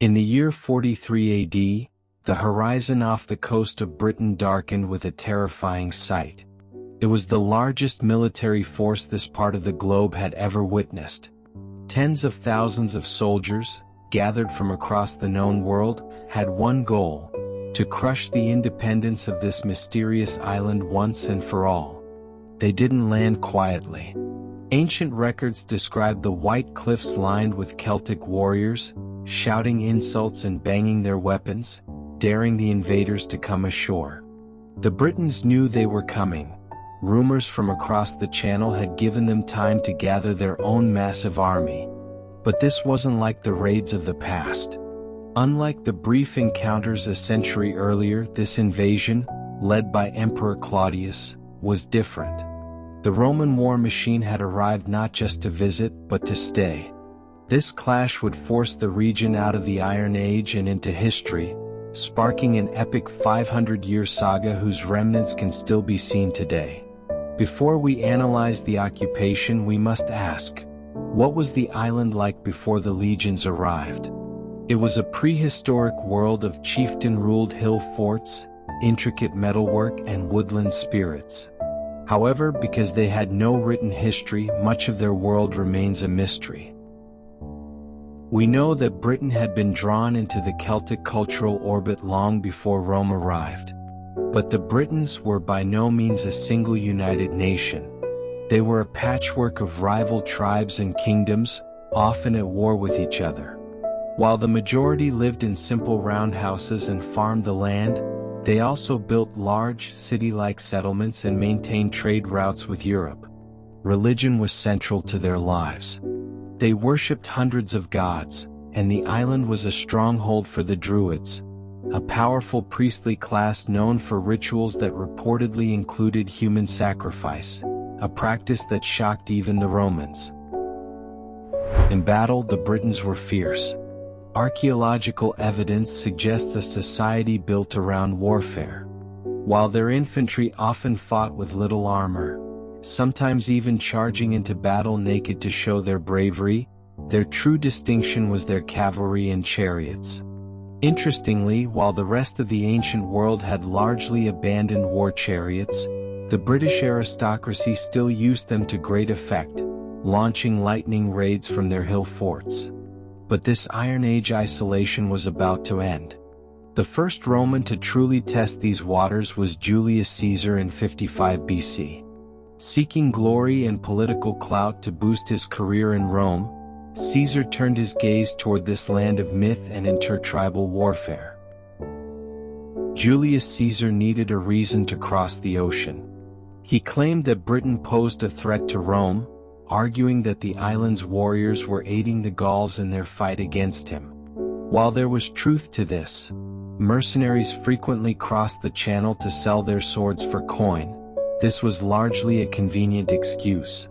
In the year 43 AD, the horizon off the coast of Britain darkened with a terrifying sight. It was the largest military force this part of the globe had ever witnessed. Tens of thousands of soldiers, gathered from across the known world, had one goal: to crush the independence of this mysterious island once and for all. They didn't land quietly. Ancient records describe the white cliffs lined with Celtic warriors, shouting insults and banging their weapons, daring the invaders to come ashore. The Britons knew they were coming. Rumors from across the channel had given them time to gather their own massive army. But this wasn't like the raids of the past. Unlike the brief encounters a century earlier, this invasion, led by Emperor Claudius, was different. The Roman war machine had arrived not just to visit, but to stay. This clash would force the region out of the Iron Age and into history, sparking an epic 500-year saga whose remnants can still be seen today. Before we analyze the occupation, we must ask, what was the island like before the legions arrived? It was a prehistoric world of chieftain-ruled hill forts, intricate metalwork, and woodland spirits. However, because they had no written history, much of their world remains a mystery. We know that Britain had been drawn into the Celtic cultural orbit long before Rome arrived. But the Britons were by no means a single united nation. They were a patchwork of rival tribes and kingdoms, often at war with each other. While the majority lived in simple roundhouses and farmed the land, they also built large, city-like settlements and maintained trade routes with Europe. Religion was central to their lives. They worshipped hundreds of gods, and the island was a stronghold for the Druids, a powerful priestly class known for rituals that reportedly included human sacrifice, a practice that shocked even the Romans. In battle, the Britons were fierce. Archaeological evidence suggests a society built around warfare. While their infantry often fought with little armor, sometimes even charging into battle naked to show their bravery, their true distinction was their cavalry and chariots. Interestingly, while the rest of the ancient world had largely abandoned war chariots, the British aristocracy still used them to great effect, launching lightning raids from their hill forts. But this Iron Age isolation was about to end. The first Roman to truly test these waters was Julius Caesar in 55 BC. Seeking glory and political clout to boost his career in Rome, Caesar turned his gaze toward this land of myth and intertribal warfare. Julius Caesar needed a reason to cross the ocean. He claimed that Britain posed a threat to Rome, arguing that the island's warriors were aiding the Gauls in their fight against him. While there was truth to this, mercenaries frequently crossed the channel to sell their swords for coin. This was largely a convenient excuse.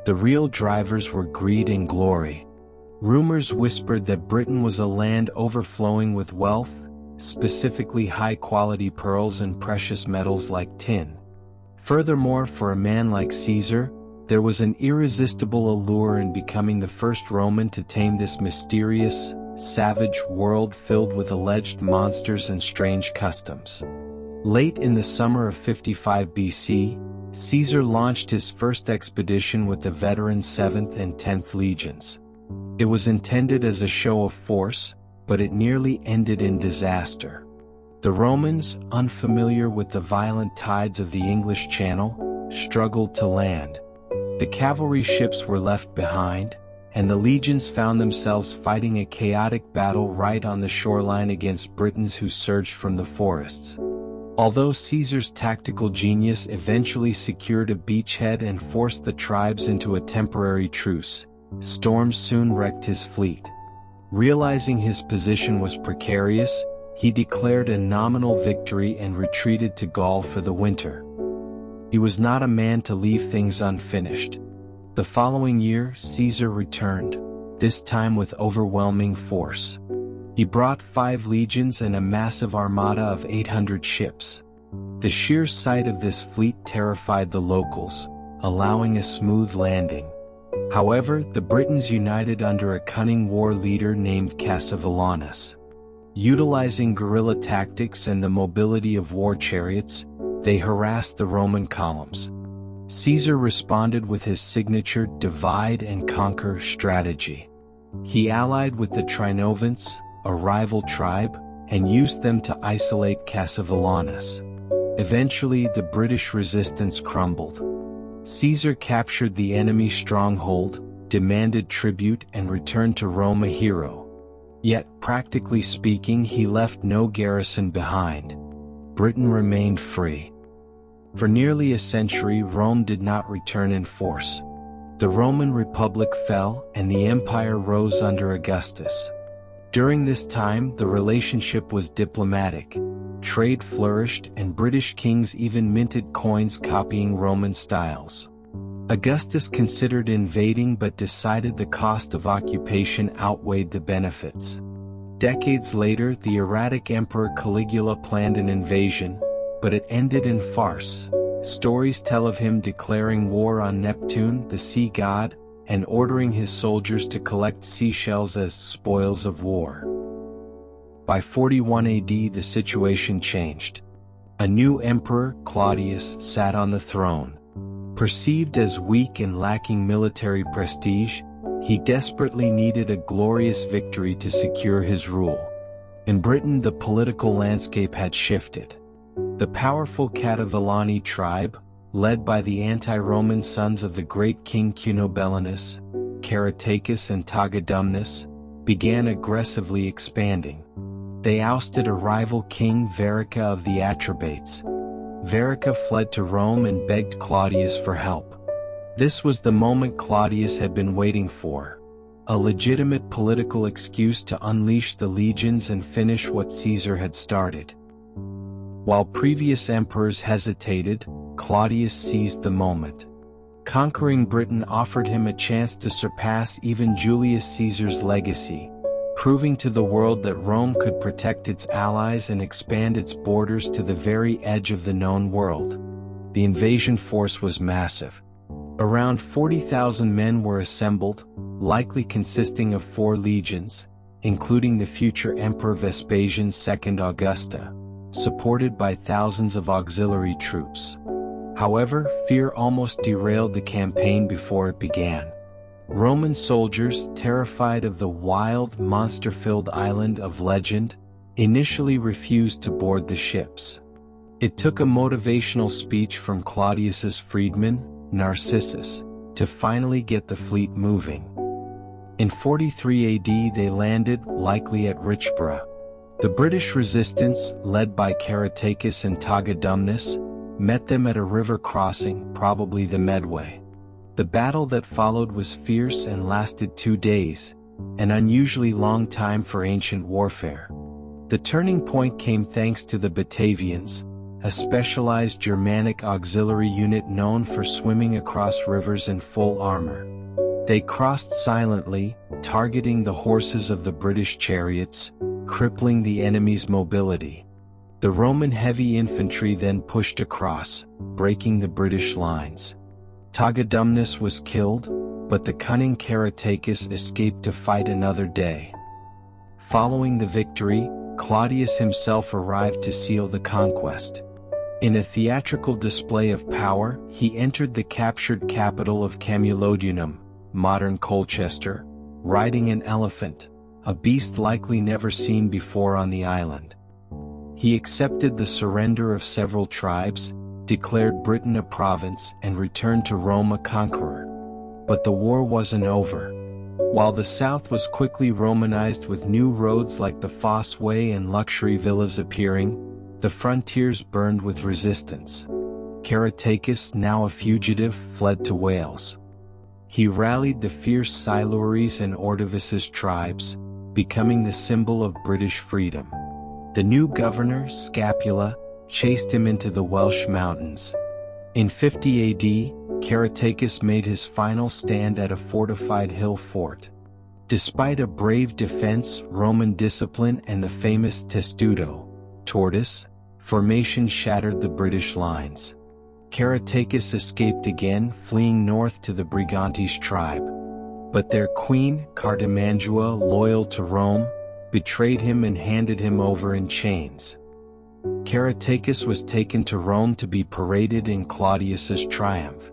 The real drivers were greed and glory. Rumors whispered that Britain was a land overflowing with wealth, specifically high-quality pearls and precious metals like tin. Furthermore, for a man like Caesar, there was an irresistible allure in becoming the first Roman to tame this mysterious, savage world filled with alleged monsters and strange customs. Late in the summer of 55 BC, Caesar launched his first expedition with the veteran 7th and 10th legions. It was intended as a show of force, but it nearly ended in disaster. The Romans, unfamiliar with the violent tides of the English Channel, struggled to land. The cavalry ships were left behind, and the legions found themselves fighting a chaotic battle right on the shoreline against Britons who surged from the forests. Although Caesar's tactical genius eventually secured a beachhead and forced the tribes into a temporary truce, storms soon wrecked his fleet. Realizing his position was precarious, he declared a nominal victory and retreated to Gaul for the winter. He was not a man to leave things unfinished. The following year, Caesar returned, this time with overwhelming force. He brought 5 legions and a massive armada of 800 ships. The sheer sight of this fleet terrified the locals, allowing a smooth landing. However, the Britons united under a cunning war leader named Cassivellaunus. Utilizing guerrilla tactics and the mobility of war chariots, they harassed the Roman columns. Caesar responded with his signature divide and conquer strategy. He allied with the Trinovants, a rival tribe, and used them to isolate Cassivellaunus. Eventually, the British resistance crumbled. Caesar captured the enemy's stronghold, demanded tribute, and returned to Rome a hero. Yet, practically speaking, he left no garrison behind. Britain remained free. For nearly a century, Rome did not return in force. The Roman Republic fell, and the empire rose under Augustus. During this time, the relationship was diplomatic. Trade flourished, and British kings even minted coins copying Roman styles. Augustus considered invading but decided the cost of occupation outweighed the benefits. Decades later, the erratic Emperor Caligula planned an invasion, but it ended in farce. Stories tell of him declaring war on Neptune, the sea god, and ordering his soldiers to collect seashells as spoils of war. By 41 AD, the situation changed. A new emperor, Claudius, sat on the throne. Perceived as weak and lacking military prestige, he desperately needed a glorious victory to secure his rule. In Britain, the political landscape had shifted. The powerful Cativellani tribe, led by the anti-Roman sons of the great king Cunobellinus, Caratacus and Tagadumnus, began aggressively expanding. They ousted a rival king, Verica of the Atrebates. Verica fled to Rome and begged Claudius for help. This was the moment Claudius had been waiting for, a legitimate political excuse to unleash the legions and finish what Caesar had started. While previous emperors hesitated, Claudius seized the moment. Conquering Britain offered him a chance to surpass even Julius Caesar's legacy, proving to the world that Rome could protect its allies and expand its borders to the very edge of the known world. The invasion force was massive. Around 40,000 men were assembled, likely consisting of 4 legions, including the future Emperor Vespasian's second Augusta, supported by thousands of auxiliary troops. However, fear almost derailed the campaign before it began. Roman soldiers, terrified of the wild, monster-filled island of legend, initially refused to board the ships. It took a motivational speech from Claudius's freedman, Narcissus, to finally get the fleet moving. In 43 AD they landed, likely at Richborough. The British resistance, led by Caratacus and Tagadumnus, met them at a river crossing, probably the Medway. The battle that followed was fierce and lasted 2 days, an unusually long time for ancient warfare. The turning point came thanks to the Batavians, a specialized Germanic auxiliary unit known for swimming across rivers in full armor. They crossed silently, targeting the horses of the British chariots, crippling the enemy's mobility. The Roman heavy infantry then pushed across, breaking the British lines. Tagadumnus was killed, but the cunning Caratacus escaped to fight another day. Following the victory, Claudius himself arrived to seal the conquest. In a theatrical display of power, he entered the captured capital of Camulodunum, modern Colchester, riding an elephant, a beast likely never seen before on the island. He accepted the surrender of several tribes, declared Britain a province, and returned to Rome a conqueror. But the war wasn't over. While the south was quickly Romanized with new roads like the Fosse Way and luxury villas appearing, the frontiers burned with resistance. Caratacus, now a fugitive, fled to Wales. He rallied the fierce Silures and Ordovices tribes, becoming the symbol of British freedom. The new governor, Scapula, chased him into the Welsh mountains. In 50 AD, Caratacus made his final stand at a fortified hill fort. Despite a brave defense, Roman discipline, and the famous testudo, tortoise, formation shattered the British lines. Caratacus escaped again, fleeing north to the Brigantes tribe, But their queen, Cartimandua, loyal to Rome, betrayed him and handed him over in chains. Caratacus was taken to Rome to be paraded in Claudius's triumph.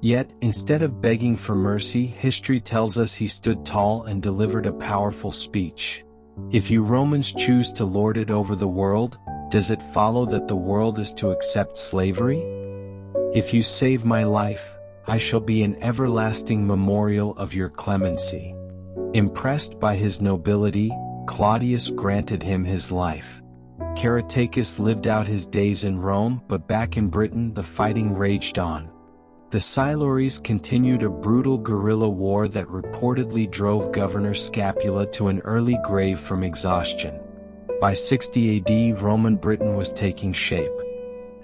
Yet, instead of begging for mercy, history tells us he stood tall and delivered a powerful speech. If you Romans choose to lord it over the world, does it follow that the world is to accept slavery? If you save my life, I shall be an everlasting memorial of your clemency. Impressed by his nobility, Claudius granted him his life. Caratacus lived out his days in Rome, but back in Britain the fighting raged on. The Silures continued a brutal guerrilla war that reportedly drove Governor Scapula to an early grave from exhaustion. By 60 AD, Roman Britain was taking shape.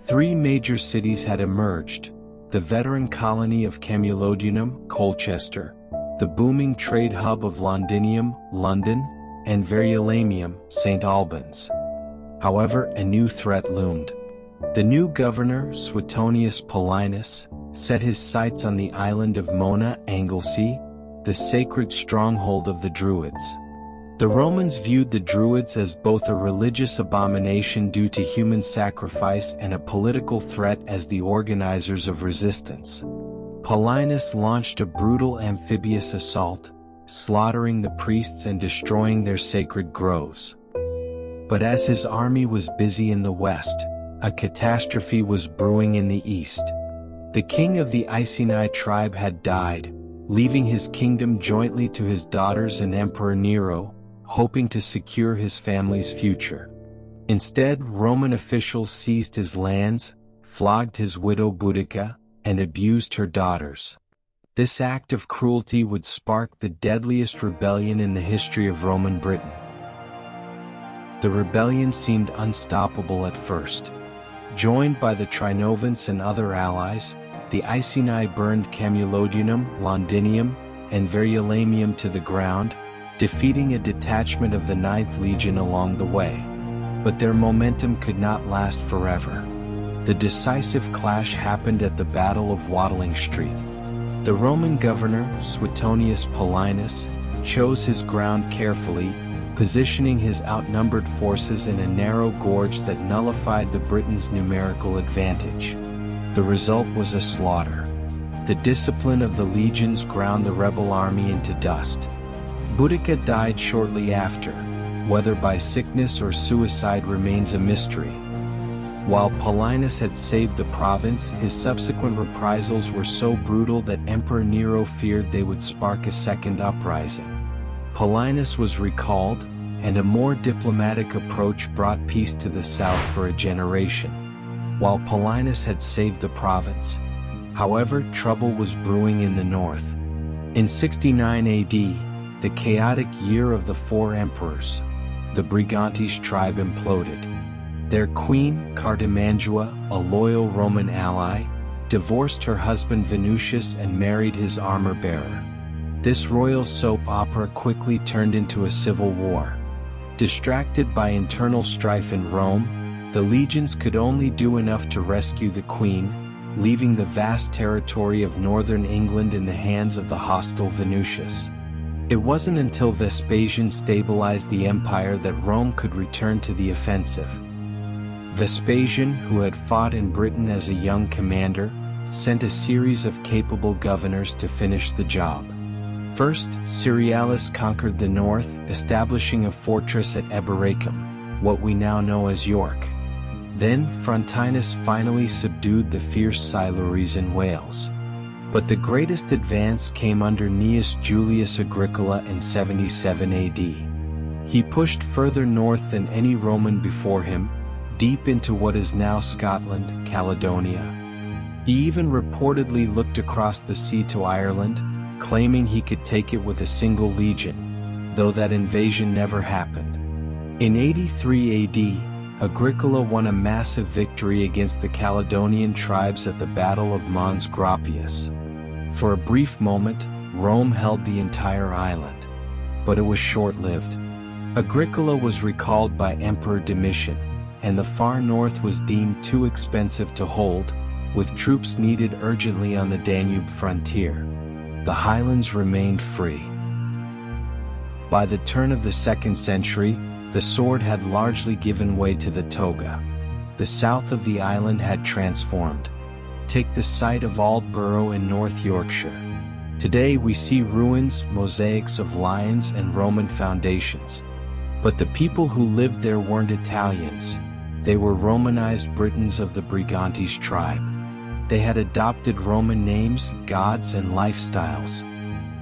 Three major cities had emerged: the veteran colony of Camulodunum, Colchester, the booming trade hub of Londinium, London, and Verulamium, St. Albans. However, a new threat loomed. The new governor, Suetonius Paulinus, set his sights on the island of Mona, Anglesey, the sacred stronghold of the Druids. The Romans viewed the Druids as both a religious abomination due to human sacrifice and a political threat as the organizers of resistance. Paulinus launched a brutal amphibious assault, slaughtering the priests and destroying their sacred groves. But as his army was busy in the west, a catastrophe was brewing in the east. The king of the Iceni tribe had died, leaving his kingdom jointly to his daughters and Emperor Nero, hoping to secure his family's future. Instead, Roman officials seized his lands, flogged his widow Boudica, and abused her daughters. This act of cruelty would spark the deadliest rebellion in the history of Roman Britain. The rebellion seemed unstoppable at first. Joined by the Trinovants and other allies, the Iceni burned Camulodunum, Londinium, and Verulamium to the ground, defeating a detachment of the 9th Legion along the way. But their momentum could not last forever. The decisive clash happened at the Battle of Watling Street. The Roman governor, Suetonius Paulinus, chose his ground carefully, positioning his outnumbered forces in a narrow gorge that nullified the Britons' numerical advantage. The result was a slaughter. The discipline of the legions ground the rebel army into dust. Boudica died shortly after. Whether by sickness or suicide remains a mystery. While Paulinus had saved the province, his subsequent reprisals were so brutal that Emperor Nero feared they would spark a second uprising. Paulinus was recalled, and a more diplomatic approach brought peace to the south for a generation. While Paulinus had saved the province, however, trouble was brewing in the north. In 69 AD, the chaotic year of the four emperors, the Brigantes tribe imploded. Their queen, Cartimandua, a loyal Roman ally, divorced her husband Venusius and married his armor-bearer. This royal soap opera quickly turned into a civil war. Distracted by internal strife in Rome, the legions could only do enough to rescue the queen, leaving the vast territory of northern England in the hands of the hostile Venusius. It wasn't until Vespasian stabilized the empire that Rome could return to the offensive. Vespasian, who had fought in Britain as a young commander, sent a series of capable governors to finish the job. First, Cerealis conquered the north, establishing a fortress at Eboracum, what we now know as York. Then Frontinus finally subdued the fierce Silures in Wales. But the greatest advance came under Gnaeus Julius Agricola in 77 AD. He pushed further north than any Roman before him, deep into what is now Scotland, Caledonia. He even reportedly looked across the sea to Ireland, claiming he could take it with a single legion, though that invasion never happened. In 83 AD, Agricola won a massive victory against the Caledonian tribes at the Battle of Mons Graupius. For a brief moment, Rome held the entire island. But it was short-lived. Agricola was recalled by Emperor Domitian, and the far north was deemed too expensive to hold, with troops needed urgently on the Danube frontier. the highlands remained free. By the turn of the 2nd century, the sword had largely given way to the toga. The south of the island had transformed. Take the site of Aldborough in North Yorkshire. Today we see ruins, mosaics of lions and Roman foundations. But the people who lived there weren't Italians. They were Romanized Britons of the Brigantes tribe. They had adopted Roman names, gods, and lifestyles.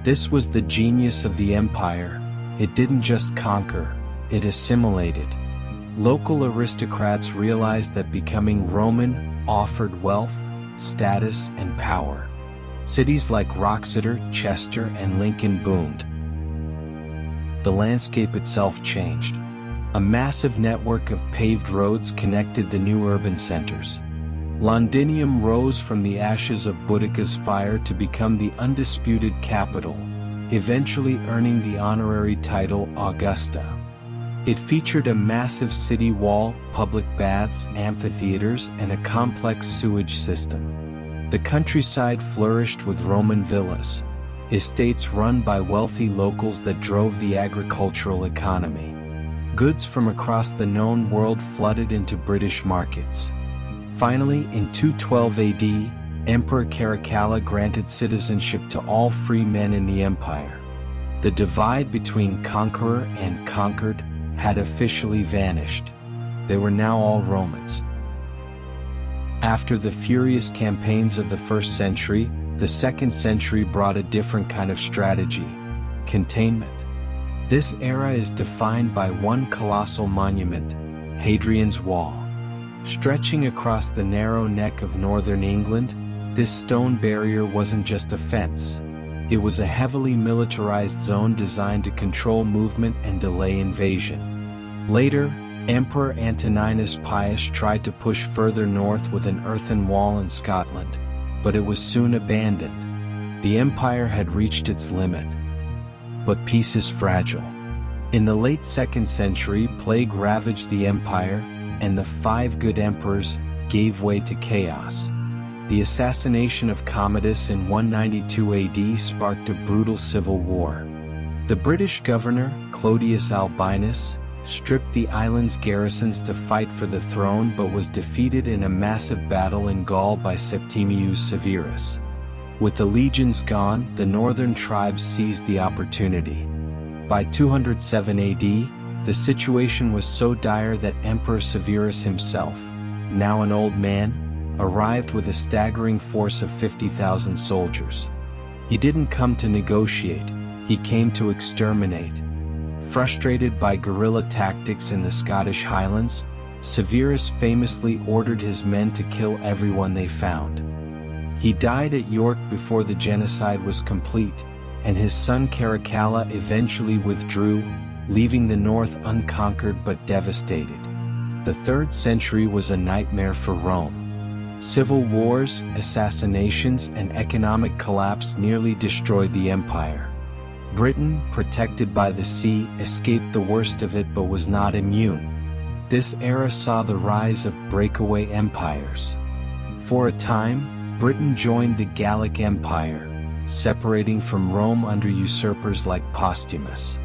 This was the genius of the empire. It didn't just conquer, it assimilated. Local aristocrats realized that becoming Roman offered wealth, status, and power. Cities like Wroxeter, Chester, and Lincoln boomed. The landscape itself changed. A massive network of paved roads connected the new urban centers. Londinium rose from the ashes of Boudica's fire to become the undisputed capital, eventually earning the honorary title Augusta. It featured a massive city wall, public baths, amphitheaters, and a complex sewage system. The countryside flourished with Roman villas, estates run by wealthy locals that drove the agricultural economy. Goods from across the known world flooded into British markets. Finally, in 212 AD, Emperor Caracalla granted citizenship to all free men in the empire. The divide between conqueror and conquered had officially vanished. They were now all Romans. After the furious campaigns of the 1st century, the 2nd century brought a different kind of strategy: containment. This era is defined by one colossal monument, Hadrian's Wall. Stretching across the narrow neck of northern England, this stone barrier wasn't just a fence. It was a heavily militarized zone designed to control movement and delay invasion. Later, Emperor Antoninus Pius tried to push further north with an earthen wall in Scotland, but it was soon abandoned. The empire had reached its limit. But peace is fragile. In the late 2nd century, plague ravaged the empire, and the 5 good emperors gave way to chaos. The assassination of Commodus in 192 AD sparked a brutal civil war. The British governor, Clodius Albinus, stripped the island's garrisons to fight for the throne but was defeated in a massive battle in Gaul by Septimius Severus. With the legions gone, the northern tribes seized the opportunity. By 207 AD, the situation was so dire that Emperor Severus himself, now an old man, arrived with a staggering force of 50,000 soldiers. He didn't come to negotiate, he came to exterminate. Frustrated by guerrilla tactics in the Scottish Highlands, Severus famously ordered his men to kill everyone they found. He died at York before the genocide was complete, and his son Caracalla eventually withdrew, leaving the north unconquered but devastated. The 3rd century was a nightmare for Rome. Civil wars, assassinations, and economic collapse nearly destroyed the empire. Britain, protected by the sea, escaped the worst of it but was not immune. This era saw the rise of breakaway empires. For a time, Britain joined the Gallic Empire, separating from Rome under usurpers like Postumus.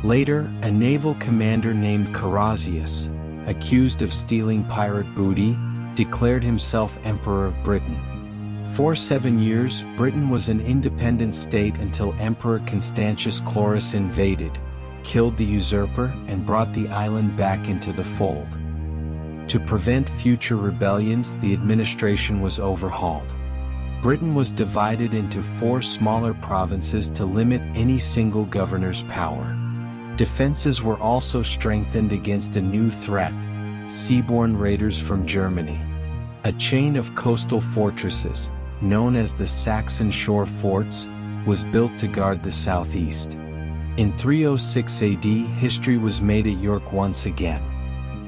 Later, a naval commander named Carausius, accused of stealing pirate booty, declared himself Emperor of Britain. For 7 years, Britain was an independent state until Emperor Constantius Chlorus invaded, killed the usurper, and brought the island back into the fold. To prevent future rebellions, the administration was overhauled. Britain was divided into 4 smaller provinces to limit any single governor's power. Defenses were also strengthened against a new threat: seaborne raiders from Germany. A chain of coastal fortresses, known as the Saxon shore forts, was built to guard the southeast. In 306 AD, history was made at York once again.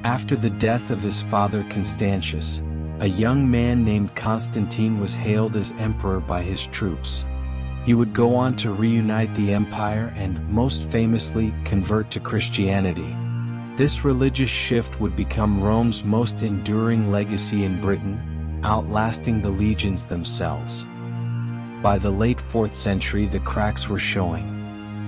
After the death of his father Constantius, a young man named Constantine was hailed as emperor by his troops. He would go on to reunite the empire and, most famously, convert to Christianity. This religious shift would become Rome's most enduring legacy in Britain, outlasting the legions themselves. by the late 4th century the cracks were showing.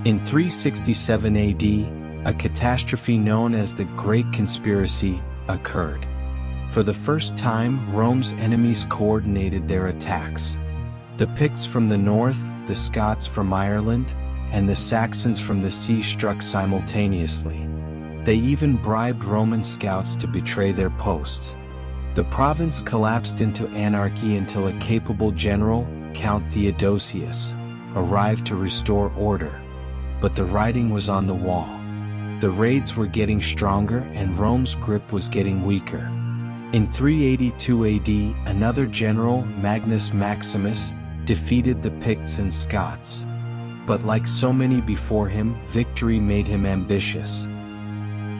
In 367 AD, a catastrophe known as the Great Conspiracy occurred. For the first time, Rome's enemies coordinated their attacks. The Picts from the north, the Scots from Ireland, and the Saxons from the sea struck simultaneously. They even bribed Roman scouts to betray their posts. The province collapsed into anarchy until a capable general, Count Theodosius, arrived to restore order. But the writing was on the wall. The raids were getting stronger and Rome's grip was getting weaker. In 382 AD, another general, Magnus Maximus, defeated the Picts and Scots. But like so many before him, victory made him ambitious.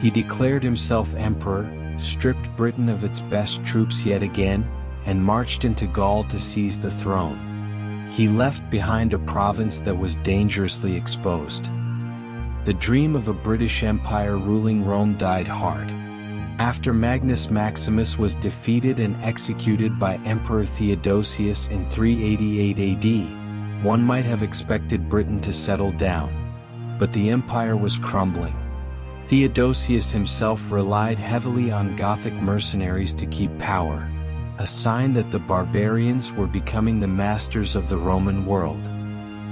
He declared himself emperor, stripped Britain of its best troops yet again, and marched into Gaul to seize the throne. He left behind a province that was dangerously exposed. The dream of a British Empire ruling Rome died hard. After Magnus Maximus was defeated and executed by Emperor Theodosius in 388 AD, one might have expected Britain to settle down. But the empire was crumbling. Theodosius himself relied heavily on Gothic mercenaries to keep power, a sign that the barbarians were becoming the masters of the Roman world.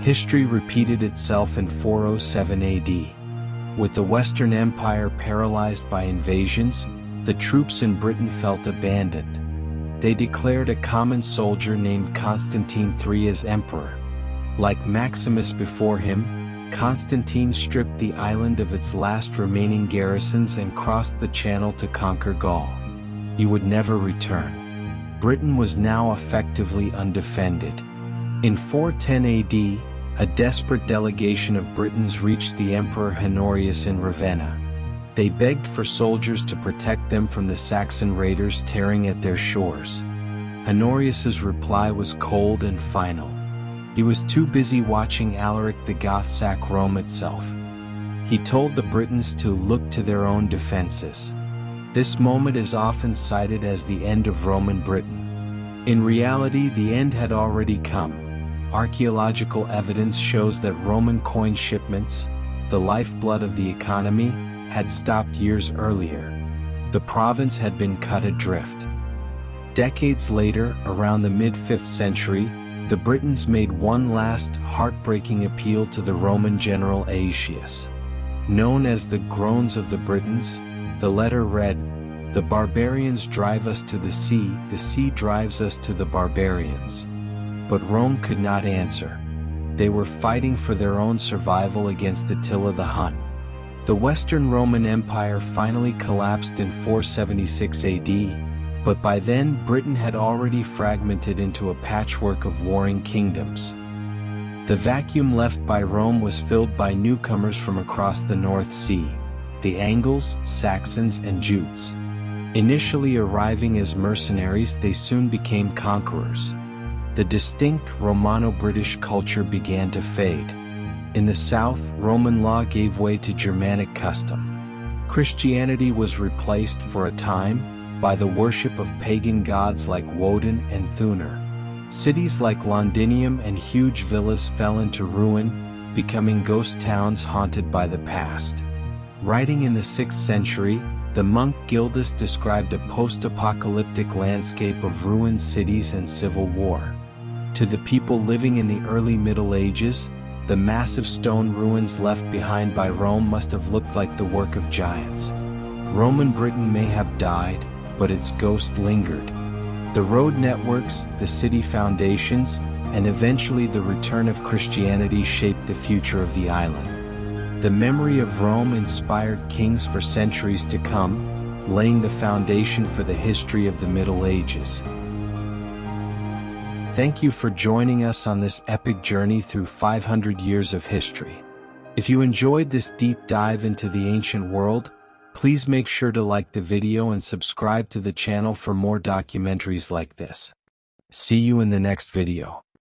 History repeated itself in 407 AD. With the Western Empire paralyzed by invasions, the troops in Britain felt abandoned. They declared a common soldier named Constantine III as emperor. Like Maximus before him, Constantine stripped the island of its last remaining garrisons and crossed the Channel to conquer Gaul. He would never return. Britain was now effectively undefended. In 410 AD, a desperate delegation of Britons reached the Emperor Honorius in Ravenna. They begged for soldiers to protect them from the Saxon raiders tearing at their shores. Honorius's reply was cold and final. He was too busy watching Alaric the Goth sack Rome itself. He told the Britons to look to their own defenses. This moment is often cited as the end of Roman Britain. In reality, the end had already come. Archaeological evidence shows that Roman coin shipments, the lifeblood of the economy, had stopped years earlier. The province had been cut adrift. Decades later, around the mid-5th century, the Britons made one last, heartbreaking appeal to the Roman general Aetius. Known as the Groans of the Britons, the letter read, "The barbarians drive us to the sea drives us to the barbarians." But Rome could not answer. They were fighting for their own survival against Attila the Hun. The Western Roman Empire finally collapsed in 476 AD, but by then Britain had already fragmented into a patchwork of warring kingdoms. The vacuum left by Rome was filled by newcomers from across the North Sea, the Angles, Saxons, and Jutes. Initially arriving as mercenaries, they soon became conquerors. The distinct Romano-British culture began to fade. In the south, Roman law gave way to Germanic custom. Christianity was replaced for a time by the worship of pagan gods like Woden and Thunar. Cities like Londinium and huge villas fell into ruin, becoming ghost towns haunted by the past. Writing in the 6th century, the monk Gildas described a post-apocalyptic landscape of ruined cities and civil war. To the people living in the early Middle Ages, the massive stone ruins left behind by Rome must have looked like the work of giants. Roman Britain may have died, but its ghost lingered. The road networks, the city foundations, and eventually the return of Christianity shaped the future of the island. The memory of Rome inspired kings for centuries to come, laying the foundation for the history of the Middle Ages. Thank you for joining us on this epic journey through 500 years of history. If you enjoyed this deep dive into the ancient world, please make sure to like the video and subscribe to the channel for more documentaries like this. See you in the next video.